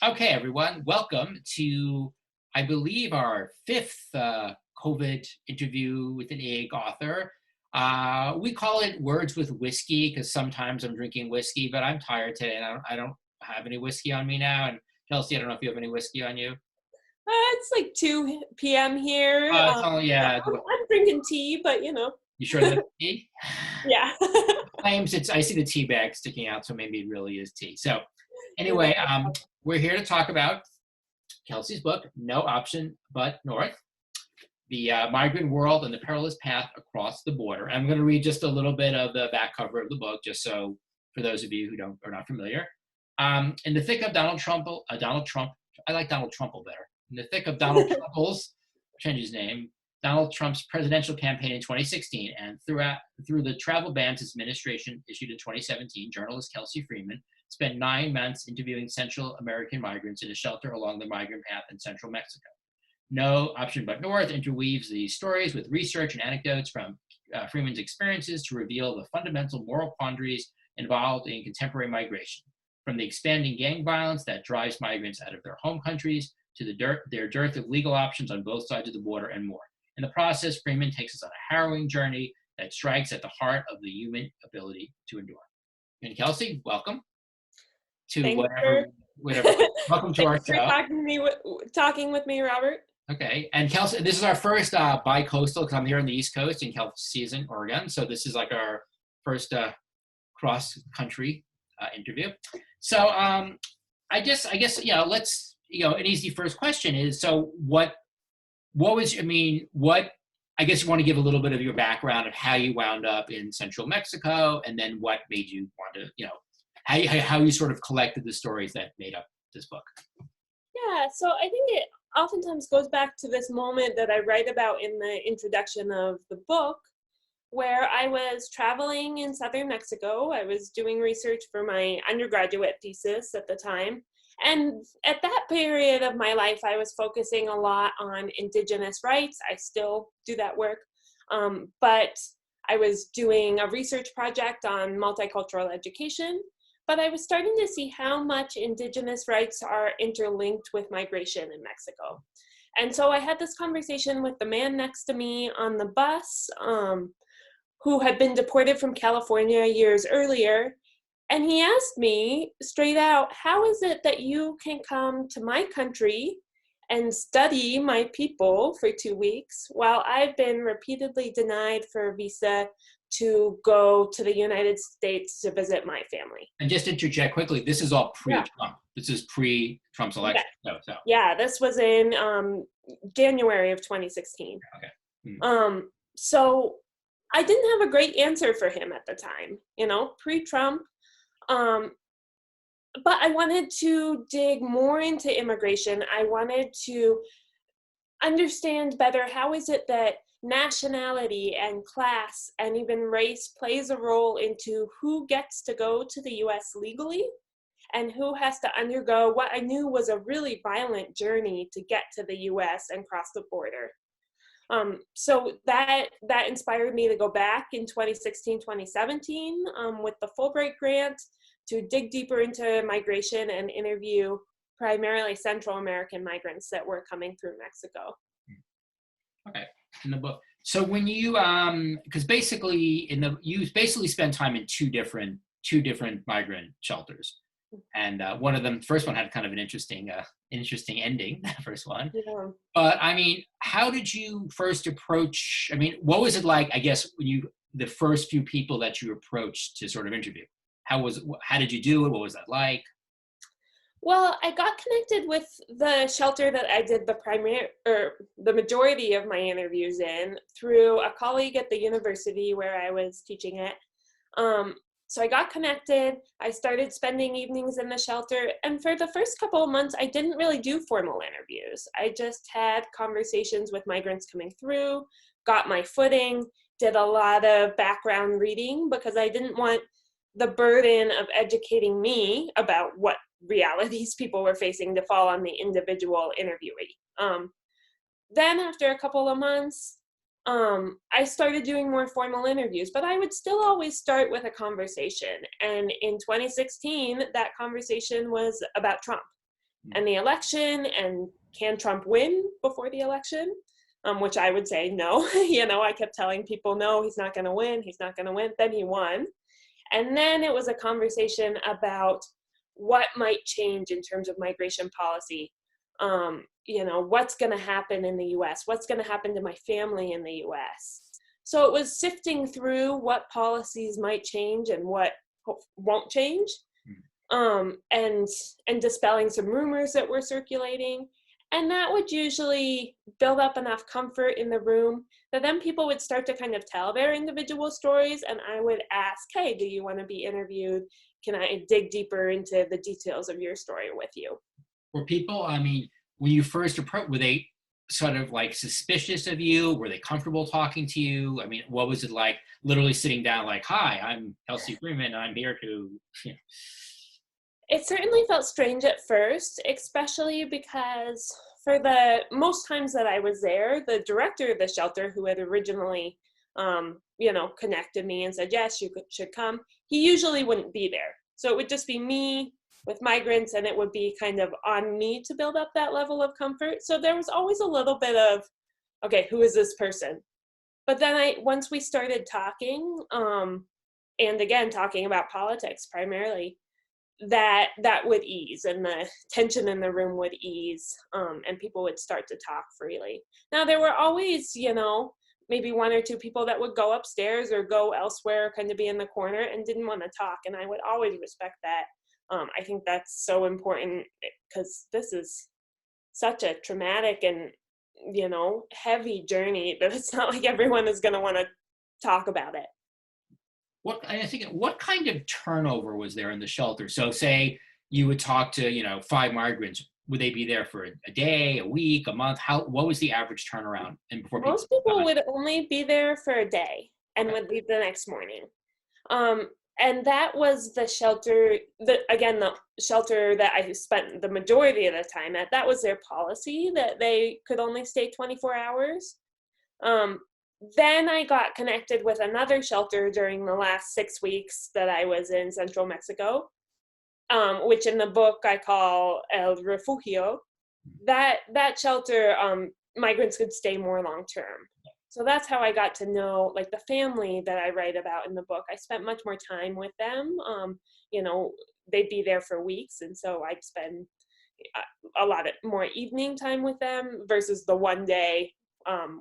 Okay, everyone, welcome to, I believe, our fifth COVID interview with an egg author. We call it Words with Whiskey because sometimes I'm drinking whiskey, but I'm tired today and I don't have any whiskey on me now. And Kelsey, I don't know if you have any whiskey on you. It's like 2 p.m. here. It's only, Yeah, yeah. I'm drinking tea, but You sure that's tea? yeah. Claims I see the tea bag sticking out, so maybe it really is tea. So You know. anyway, we're here to talk about Kelsey's book, No Option But North, the migrant world and the perilous path across the border. I'm going to read just a little bit of the back cover of the book, just so for those of you who are not familiar. In the thick of Donald Trump, I like Donald Trumple better. In the thick of Donald Trumple's, change his name, Donald Trump's presidential campaign in 2016, and through the travel bans his administration issued in 2017, journalist Kelsey Freeman spent 9 months interviewing Central American migrants in a shelter along the migrant path in central Mexico. No Option But North interweaves these stories with research and anecdotes from Freeman's experiences to reveal the fundamental moral quandaries involved in contemporary migration, from the expanding gang violence that drives migrants out of their home countries to their dearth of legal options on both sides of the border and more. In the process, Freeman takes us on a harrowing journey that strikes at the heart of the human ability to endure. And Kelsey, welcome to Thanks for whatever. Welcome to our thanks for show. talking with me, Robert. Okay, and Kelsey, this is our first bi-coastal because I'm here on the East Coast and Kelsey's in Oregon, so this is like our first cross-country interview. So I guess let's an easy first question is, so what was I guess you want to give a little bit of your background of how you wound up in central Mexico, and then what made you want to how you sort of collected the stories that made up this book. Yeah, so I think it oftentimes goes back to this moment that I write about in the introduction of the book, where I was traveling in southern Mexico. I was doing research for my undergraduate thesis at the time. And at that period of my life, I was focusing a lot on indigenous rights. I still do that work. But I was doing a research project on multicultural education. But I was starting to see how much indigenous rights are interlinked with migration in Mexico. And so I had this conversation with the man next to me on the bus, who had been deported from California years earlier. And he asked me straight out, how is it that you can come to my country and study my people for 2 weeks while I've been repeatedly denied for a visa to go to the United States to visit my family? And just interject quickly, this is all pre-Trump. Yeah. This is pre-Trump's election. Yeah. So. Yeah, this was in January of 2016. Okay. Mm-hmm. So I didn't have a great answer for him at the time, pre-Trump. But I wanted to dig more into immigration. I wanted to understand better, how is it that nationality and class and even race plays a role into who gets to go to the US legally and who has to undergo what I knew was a really violent journey to get to the US and cross the border. So that inspired me to go back in 2016, 2017 with the Fulbright grant to dig deeper into migration and interview primarily Central American migrants that were coming through Mexico. Okay, in the book. So when you, because basically you basically spend time in two different migrant shelters, and one of them, the first one had kind of an interesting ending. The first one. Yeah. But I mean, how did you first approach? I mean, what was it like? I guess when the first few people that you approached to sort of interview, how did you do it? What was that like? Well, I got connected with the shelter that I did the majority of my interviews in through a colleague at the university where I was teaching it. So I got connected. I started spending evenings in the shelter. And for the first couple of months, I didn't really do formal interviews. I just had conversations with migrants coming through, got my footing, did a lot of background reading because I didn't want the burden of educating me about what realities people were facing to fall on the individual interviewee. Then after a couple of months, I started doing more formal interviews, but I would still always start with a conversation. And in 2016, that conversation was about Trump. and the election, and can Trump win before the election? Which I would say no. I kept telling people, no, he's not going to win. He's not going to win. Then he won. And then it was a conversation about what might change in terms of migration policy. What's going to happen in the US? What's going to happen to my family in the US? So it was sifting through what policies might change and what won't change, and dispelling some rumors that were circulating. And that would usually build up enough comfort in the room that then people would start to kind of tell their individual stories. And I would ask, hey, do you want to be interviewed? Can I dig deeper into the details of your story with you? Were people, I mean, when you first approached, were they sort of like suspicious of you? Were they comfortable talking to you? I mean, what was it like literally sitting down like, hi, I'm Kelsey Freeman. I'm here to, It certainly felt strange at first, especially because for the most times that I was there, the director of the shelter, who had originally, connected me and said, yes, you should come, he usually wouldn't be there. So it would just be me with migrants, and it would be kind of on me to build up that level of comfort. So there was always a little bit of, okay, who is this person? But then once we started talking, and again, talking about politics primarily, that would ease, and the tension in the room would ease, and people would start to talk freely. Now, there were always, maybe one or two people that would go upstairs or go elsewhere, kind of be in the corner and didn't want to talk, and I would always respect that. I think that's so important because this is such a traumatic and, heavy journey that it's not like everyone is going to want to talk about it. What kind of turnover was there in the shelter? So say you would talk to, 5 migrants, would they be there for a day, a week, a month? What was the average turnaround? And before Most people would only be there for a day and would leave the next morning. And that was the shelter, the shelter that I spent the majority of the time at. That was their policy, that they could only stay 24 hours. Then I got connected with another shelter during the last 6 weeks that I was in central Mexico, which in the book I call El Refugio. That shelter, migrants could stay more long term. So that's how I got to know, like, the family that I write about in the book. I spent much more time with them. They'd be there for weeks, and so I'd spend a lot of more evening time with them versus the one day,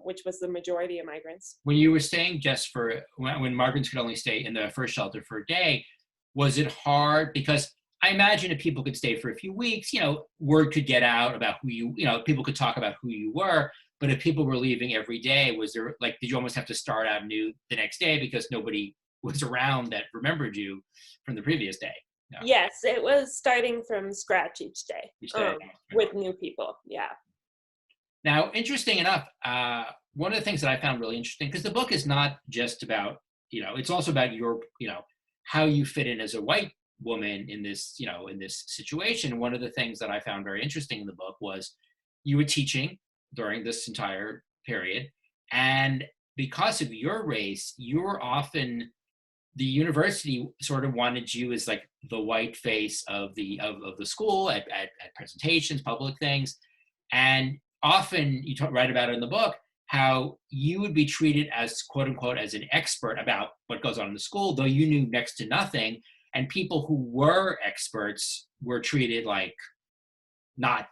which was the majority of migrants. When you were staying just when migrants could only stay in the first shelter for a day, was it hard? Because I imagine if people could stay for a few weeks, word could get out about people could talk about who you were. But if people were leaving every day, was there, like, did you almost have to start out new the next day because nobody was around that remembered you from the previous day? No. Yes, it was starting from scratch each day. With new people, yeah. Now, interesting enough, one of the things that I found really interesting, because the book is not just about, it's also about your, how you fit in as a white woman in this, in this situation. One of the things that I found very interesting in the book was you were teaching during this entire period, and because of your race, you were often, the university sort of wanted you as like the white face of the school at presentations, public things, and often you write about it in the book how you would be treated as, quote unquote, as an expert about what goes on in the school, though you knew next to nothing, and people who were experts were treated like not,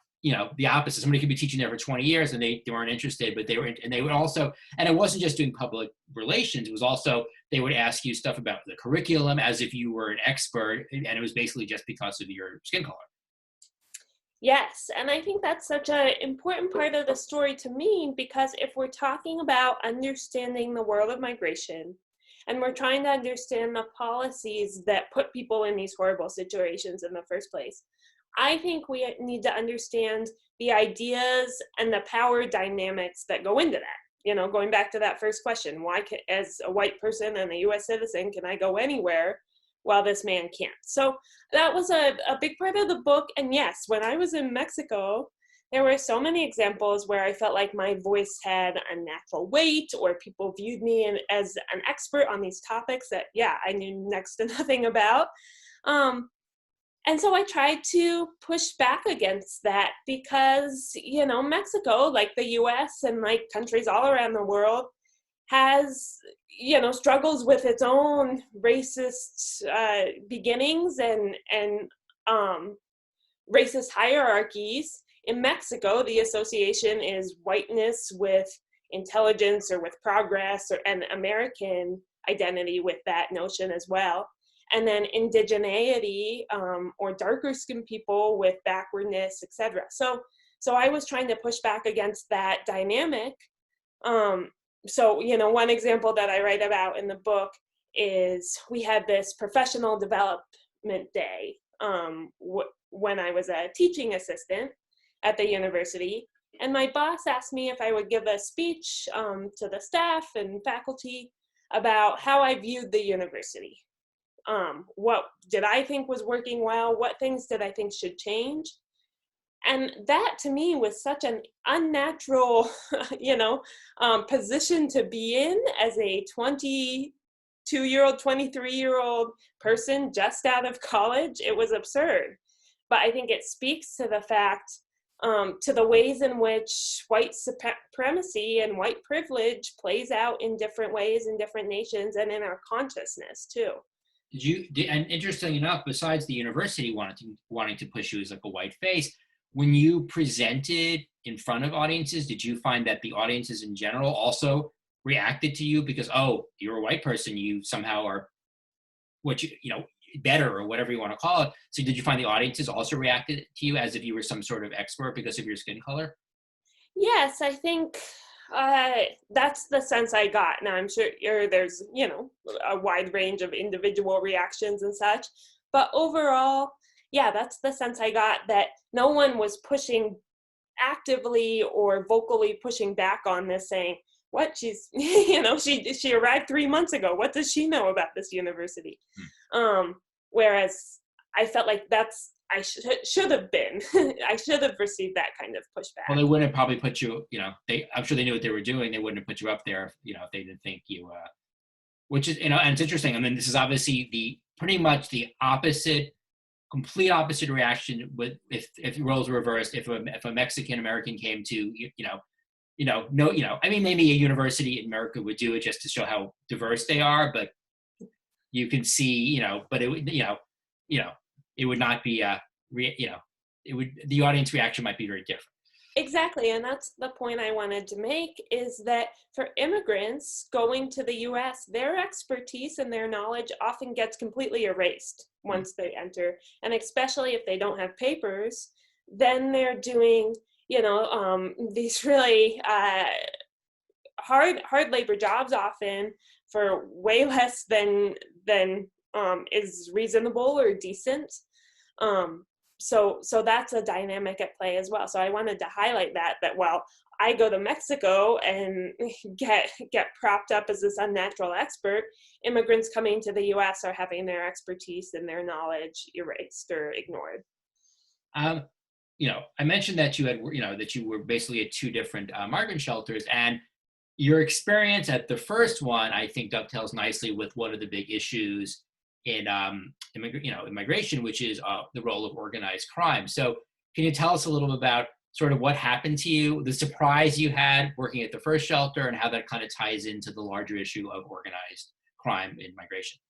the opposite. Somebody could be teaching there for 20 years and they weren't interested, but they would also, and it wasn't just doing public relations, it was also, they would ask you stuff about the curriculum as if you were an expert, and it was basically just because of your skin color. Yes, and I think that's such an important part of the story to me, because if we're talking about understanding the world of migration, and we're trying to understand the policies that put people in these horrible situations in the first place, I think we need to understand the ideas and the power dynamics that go into that. Going back to that first question, why as a white person and a US citizen, can I go anywhere while this man can't? So that was a big part of the book. And yes, when I was in Mexico, there were so many examples where I felt like my voice had a natural weight, or people viewed me as an expert on these topics that, I knew next to nothing about. And so I tried to push back against that because, Mexico, like the US and like countries all around the world, has, struggles with its own racist beginnings and racist hierarchies. In Mexico, the association is whiteness with intelligence or with progress, and American identity with that notion as well. And then indigeneity, or darker skinned people with backwardness, etc. So I was trying to push back against that dynamic. So, one example that I write about in the book is we had this professional development day when I was a teaching assistant at the university. And my boss asked me if I would give a speech to the staff and faculty about how I viewed the university. What did I think was working well? What things did I think should change? And that to me was such an unnatural, position to be in as a 22-year-old, 23-year-old person just out of college. It was absurd. But I think it speaks to the fact, to the ways in which white supremacy and white privilege plays out in different ways in different nations and in our consciousness too. And interesting enough, besides the university wanting to push you as like a white face, when you presented in front of audiences, did you find that the audiences in general also reacted to you because, oh, you're a white person, you somehow are better or whatever you want to call it? So did you find the audiences also reacted to you as if you were some sort of expert because of your skin color? Yes, I think that's the sense I got. Now, I'm sure there's, a wide range of individual reactions and such. But overall, yeah, that's the sense I got, that no one was pushing actively or vocally pushing back on this, saying, what, she's, she arrived 3 months ago. What does she know about this university? Whereas I felt like I should have been. I should have received that kind of pushback. Well, they wouldn't have probably put you, I'm sure they knew what they were doing. They wouldn't have put you up there, if they didn't think you, which is, and it's interesting. I mean, this is obviously pretty much the complete opposite reaction with if roles were reversed. If a Mexican American came to, maybe a university in America would do it just to show how diverse they are, but you can see, but it would, it would not be the audience reaction might be very different. Exactly, and that's the point I wanted to make, is that for immigrants going to the US, their expertise and their knowledge often gets completely erased once they enter, and especially if they don't have papers, then they're doing, these really hard labor jobs often for way less than is reasonable or decent. So that's a dynamic at play as well. So I wanted to highlight that while I go to Mexico and get propped up as this unnatural expert, immigrants coming to the US are having their expertise and their knowledge erased or ignored. I mentioned that you were basically at two different migrant shelters, and your experience at the first one, I think, dovetails nicely with one of the big issues in immigration, which is the role of organized crime. So can you tell us a little bit about sort of what happened to you, the surprise you had working at the first shelter, and how that kind of ties into the larger issue of organized crime in migration?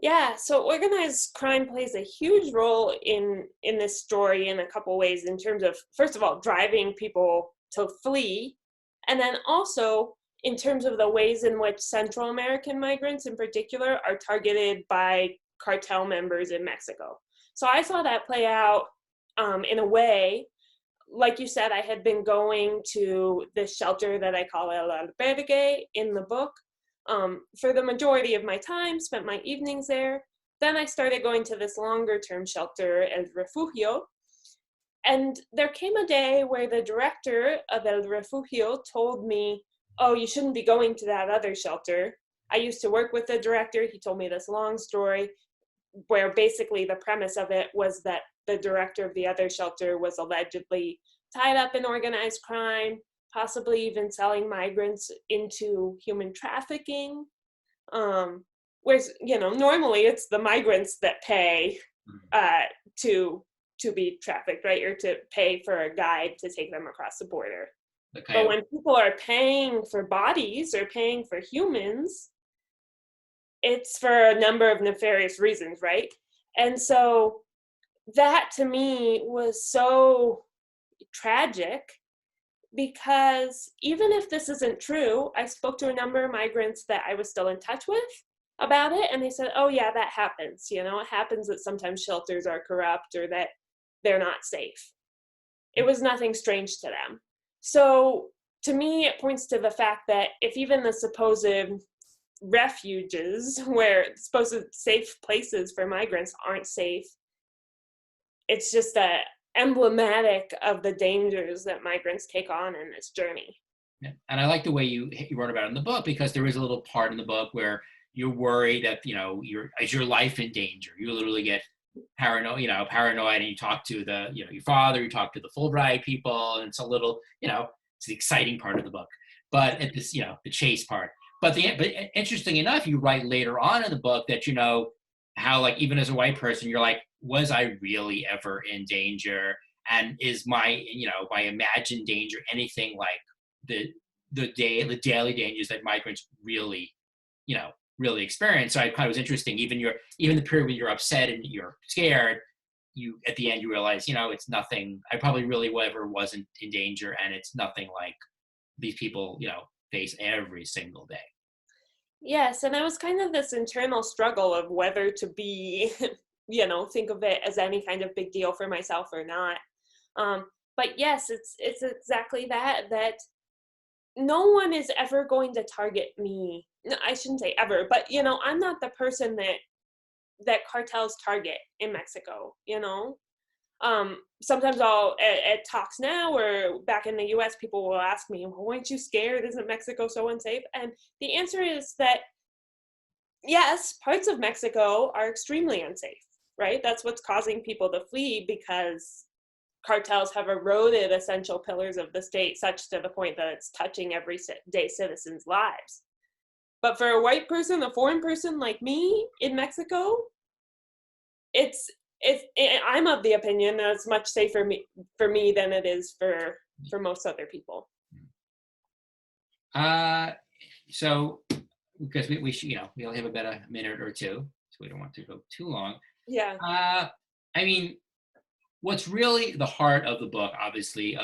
Yeah, so organized crime plays a huge role in this story in a couple ways, in terms of, first of all, driving people to flee, and then also in terms of the ways in which Central American migrants in particular are targeted by cartel members in Mexico. So I saw that play out in a way. Like you said, I had been going to this shelter that I call El Albergue in the book for the majority of my time, spent my evenings there. Then I started going to this longer term shelter, El Refugio. And there came a day where the director of El Refugio told me, oh, you shouldn't be going to that other shelter. I used to work with the director. He told me this long story where basically the premise of it was that the director of the other shelter was allegedly tied up in organized crime, possibly even selling migrants into human trafficking. Whereas, normally it's the migrants that pay to be trafficked, right? Or to pay for a guide to take them across the border. Okay. But when people are paying for bodies or paying for humans, it's for a number of nefarious reasons, right? And so that to me was so tragic, because even if this isn't true, I spoke to a number of migrants that I was still in touch with about it, and they said, oh yeah, that happens. It happens that sometimes shelters are corrupt or that they're not safe. It was nothing strange to them. So to me, it points to the fact that if even the supposed refuges, where supposed safe places for migrants, aren't safe, it's just emblematic of the dangers that migrants take on in this journey. Yeah. And I like the way you wrote about it in the book, because there is a little part in the book where you're worried that, is your life in danger? You literally get paranoid, and you talk to your father, you talk to the Fulbright people, and it's a little, it's the exciting part of the book. But at this, the chase part. But interesting enough, you write later on in the book that, how, like, even as a white person, you're like, was I really ever in danger? And is my imagined danger anything like the daily dangers that migrants really, really experience? So I thought it was interesting. Even the period when you're upset and you're scared, you at the end you realize, it's nothing. I probably really wasn't in danger, and it's nothing like these people, face every single day. Yes, and it was kind of this internal struggle of whether to be, think of it as any kind of big deal for myself or not. But yes, it's exactly that no one is ever going to target me. No, I shouldn't say ever, but I'm not the person that cartels target in Mexico. Sometimes I'll at talks now or back in the US, people will ask me, well, weren't you scared? Isn't Mexico so unsafe? And the answer is that yes, parts of Mexico are extremely unsafe, right? That's what's causing people to flee, because cartels have eroded essential pillars of the state, such to the point that it's touching everyday citizens' lives. But for a white person, a foreign person like me in Mexico, I'm of the opinion that it's much safer for me than it is for most other people. So because we should, we only have about a minute or two, so we don't want to go too long. Yeah. I mean, what's really the heart of the book, obviously,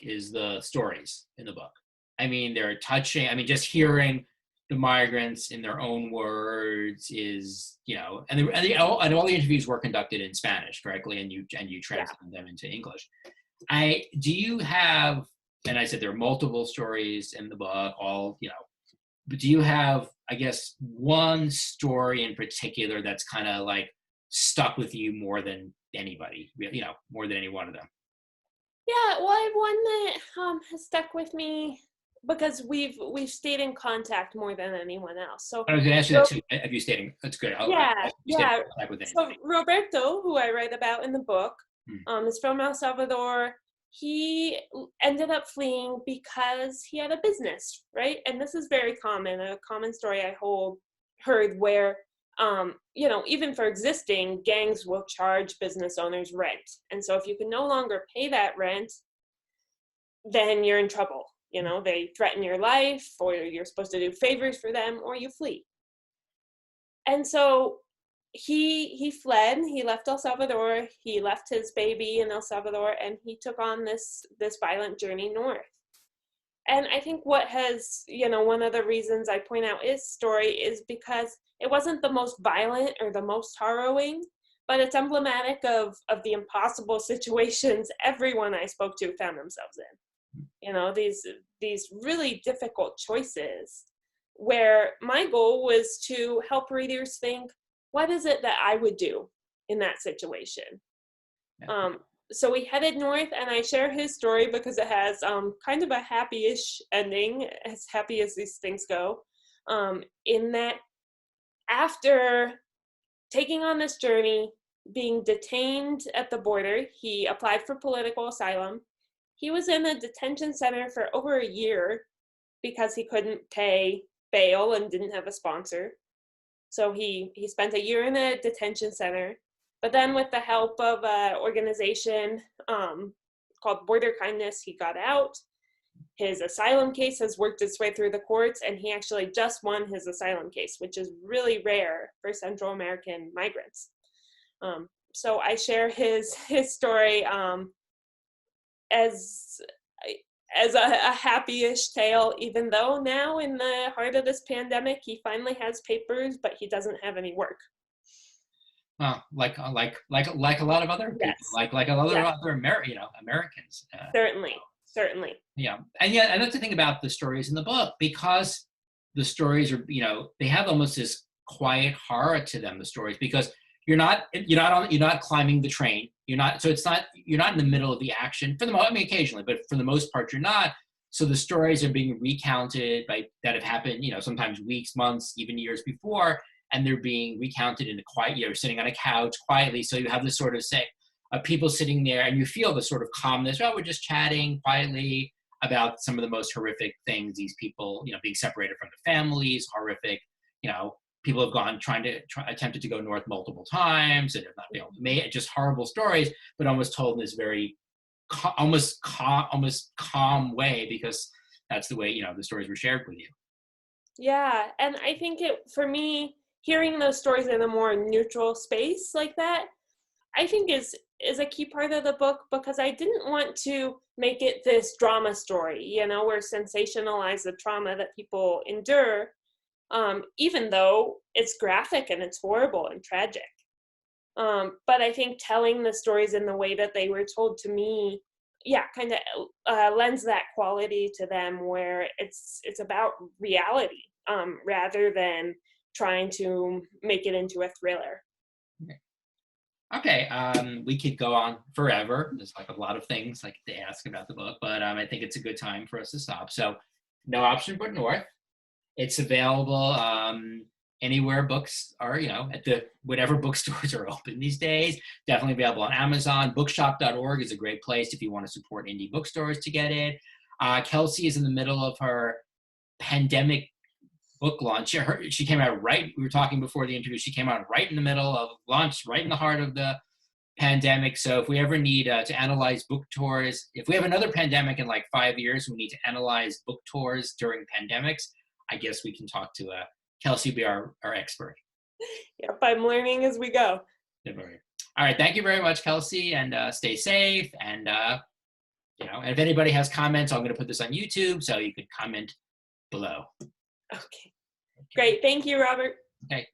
is the stories in the book. I mean, they're touching. I mean, just hearing the migrants in their own words is, and all the interviews were conducted in Spanish, correctly, and you translated them into English. Do you have, and I said there are multiple stories in the book, all, but do you have, I guess, one story in particular that's kind of like stuck with you more than anybody, more than any one of them? Yeah, well, I have one that has stuck with me because we've stayed in contact more than anyone else. So I was going to ask you that too. Have you stayed in? That's good. Yeah. So Roberto, who I write about in the book, is from El Salvador. He ended up fleeing because he had a business, right? And this is very common, a common story I heard where, even for existing, gangs will charge business owners rent. And so if you can no longer pay that rent, then you're in trouble. They threaten your life, or you're supposed to do favors for them, or you flee. And so he fled. He left El Salvador. He left his baby in El Salvador, and he took on this violent journey north. And I think what has, one of the reasons I point out his story is because it wasn't the most violent or the most harrowing, but it's emblematic of the impossible situations everyone I spoke to found themselves in. These really difficult choices, where my goal was to help readers think, what is it that I would do in that situation? Yeah. So we headed north, and I share his story because it has kind of a happy-ish ending, as happy as these things go, in that after taking on this journey, being detained at the border, he applied for political asylum. He was in a detention center for over a year because he couldn't pay bail and didn't have a sponsor. So he spent a year in a detention center. But then with the help of an organization called Border Kindness, he got out. His asylum case has worked its way through the courts, and he actually just won his asylum case, which is really rare for Central American migrants. So I share his story as a happy-ish tale, even though now in the heart of this pandemic, he finally has papers, but he doesn't have any work. Well, like a lot of other people, Yes. like a lot of other Americans. Certainly. Yeah, and that's the thing about the stories in the book, because the stories are, they have almost this quiet horror to them. The stories, because you're not climbing the train. You're not in the middle of the action for the most. I mean, occasionally, but for the most part, you're not. So the stories are being recounted that have happened, sometimes weeks, months, even years before, and they're being recounted in a quiet. You're sitting on a couch quietly, so you have this sort of people sitting there, and you feel the sort of calmness. Oh, we're just chatting quietly about some of the most horrific things. These people, being separated from their families, horrific. People have attempted to go north multiple times and have not been able to make it. Just horrible stories, but almost told in this very almost calm way, because that's the way the stories were shared with you. Yeah, and I think for me, hearing those stories in a more neutral space like that, I think is a key part of the book, because I didn't want to make it this drama story, where sensationalize the trauma that people endure, even though it's graphic and it's horrible and tragic. But I think telling the stories in the way that they were told to me, kind of lends that quality to them, where it's about reality, rather than trying to make it into a thriller. Okay, we could go on forever. There's like a lot of things like to ask about the book, but I think it's a good time for us to stop. So, No Option But North. It's available anywhere books are, at whatever bookstores are open these days. Definitely available on Amazon. Bookshop.org is a great place if you want to support indie bookstores to get it. Kelsey is in the middle of her pandemic book launch. She came out right, we were talking before the interview, she came out right in the middle of launch, right in the heart of the pandemic. So if we ever need to analyze book tours, if we have another pandemic in like 5 years, we need to analyze book tours during pandemics, I guess we can talk to Kelsey, be our expert. Yep, I'm learning as we go. All right, thank you very much, Kelsey, and stay safe. And and if anybody has comments, I'm going to put this on YouTube, so you could comment below. Okay. Great. Thank you, Robert. Okay.